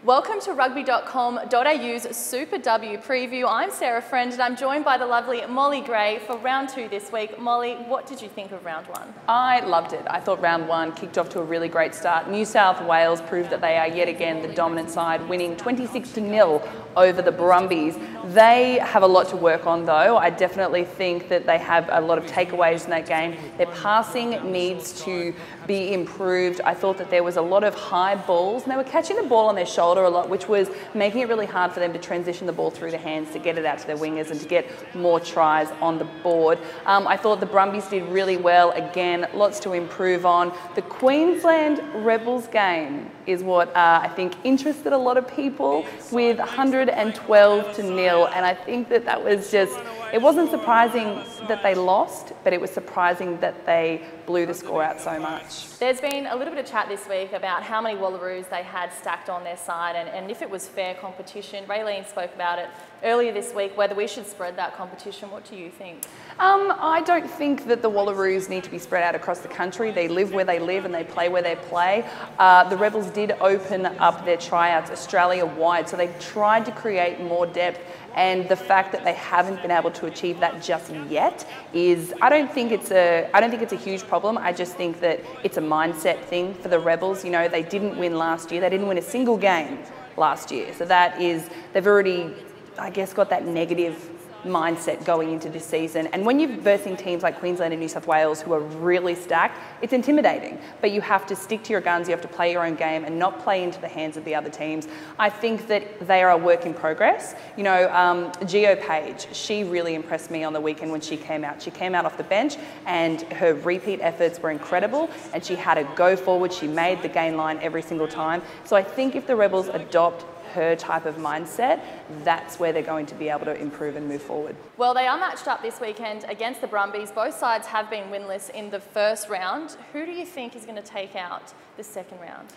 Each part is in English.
Welcome to Rugby.com.au's Super W preview. I'm Sarah Friend and I'm joined by the lovely Mollie Gray for round 2 this week. Mollie, what did you think of round 1? I loved it. I thought round 1 kicked off to a really great start. New South Wales proved that they are yet again the dominant side, winning 26-0 over the Brumbies. They have a lot to work on though. I definitely think that they have a lot of takeaways in that game. Their passing needs to be improved. I thought that there was a lot of high balls and they were catching the ball on their shoulder a lot, which was making it really hard for them to transition the ball through the hands to get it out to their wingers and to get more tries on the board. I thought the Brumbies did really well. Again, lots to improve on. The Queensland Rebels game is what I think interested a lot of people with 112-0, and I think that that was just, it wasn't surprising that they lost, but it was surprising that they blew the score out so much. There's been a little bit of chat this week about how many Wallaroos they had stacked on their side and if it was fair competition. Raylene spoke about it earlier this week, whether we should spread that competition. What do you think? I don't think that the Wallaroos need to be spread out across the country. They live where they live and they play where they play. The Rebels did open up their tryouts Australia-wide, so they tried to create more depth. And the fact that they haven't been able to achieve that just yet is, I don't think it's a huge problem. I just think that it's a mindset thing for the Rebels. You know, they didn't win last year. They didn't win a single game last year. So that is, they've already, I guess, got that negative mindset going into this season. And when you're versing teams like Queensland and New South Wales who are really stacked, it's intimidating. But you have to stick to your guns, you have to play your own game and not play into the hands of the other teams. I think that they are a work in progress. You know, Geo Page, she really impressed me on the weekend when she came out. She came out off the bench and her repeat efforts were incredible and she had a go forward. She made the gain line every single time. So I think if the Rebels adopt her type of mindset, that's where they're going to be able to improve and move forward. Well, they are matched up this weekend against the Brumbies. Both sides have been winless in the first round. Who do you think is going to take out the second round?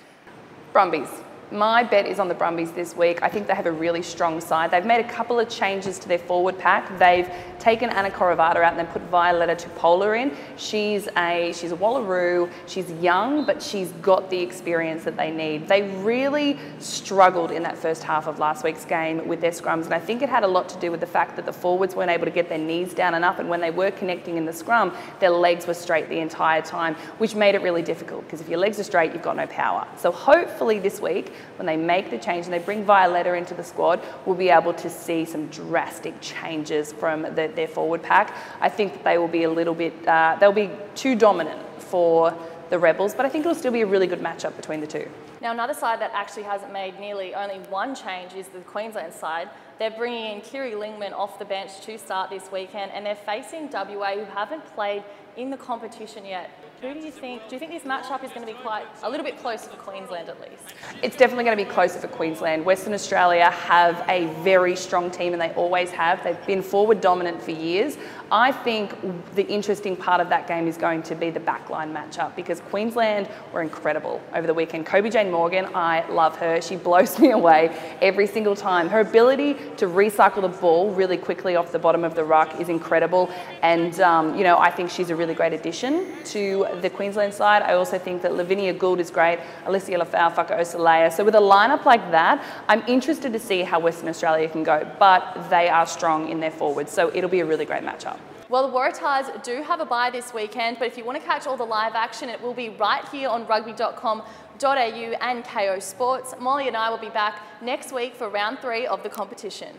Brumbies. My bet is on the Brumbies this week. I think they have a really strong side. They've made a couple of changes to their forward pack. They've taken Anna Koravata out and then put Violetta Tupola in. She's a Wallaroo. She's young, but she's got the experience that they need. They really struggled in that first half of last week's game with their scrums, and I think it had a lot to do with the fact that the forwards weren't able to get their knees down enough, and when they were connecting in the scrum, their legs were straight the entire time, which made it really difficult, because if your legs are straight, you've got no power. So hopefully this week, when they make the change and they bring Violetta into the squad, we'll be able to see some drastic changes from their forward pack. I think that they will be a little bit, they'll be too dominant for the Rebels, but I think it'll still be a really good matchup between the two. Now, another side that actually hasn't made nearly only one change is the Queensland side. They're bringing in Kiri Lingman off the bench to start this weekend, and they're facing WA, who haven't played in the competition yet. Who do you think this matchup is going to be a little bit closer for Queensland at least? It's definitely going to be closer for Queensland. Western Australia have a very strong team and they always have. They've been forward dominant for years. I think the interesting part of that game is going to be the backline matchup, because Queensland were incredible over the weekend. Kobe Jane Morgan, I love her. She blows me away every single time. Her ability to recycle the ball really quickly off the bottom of the ruck is incredible. And, you know, I think she's a really great addition to the Queensland side. I also think that Lavinia Gould is great, Alicia Lafau-Faka-Osalea. So with a lineup like that, I'm interested to see how Western Australia can go, but they are strong in their forwards, so it'll be a really great matchup. Well, the Waratahs do have a bye this weekend, but if you want to catch all the live action, it will be right here on Rugby.com.au and Kayo Sports. Mollie and I will be back next week for round 3 of the competition.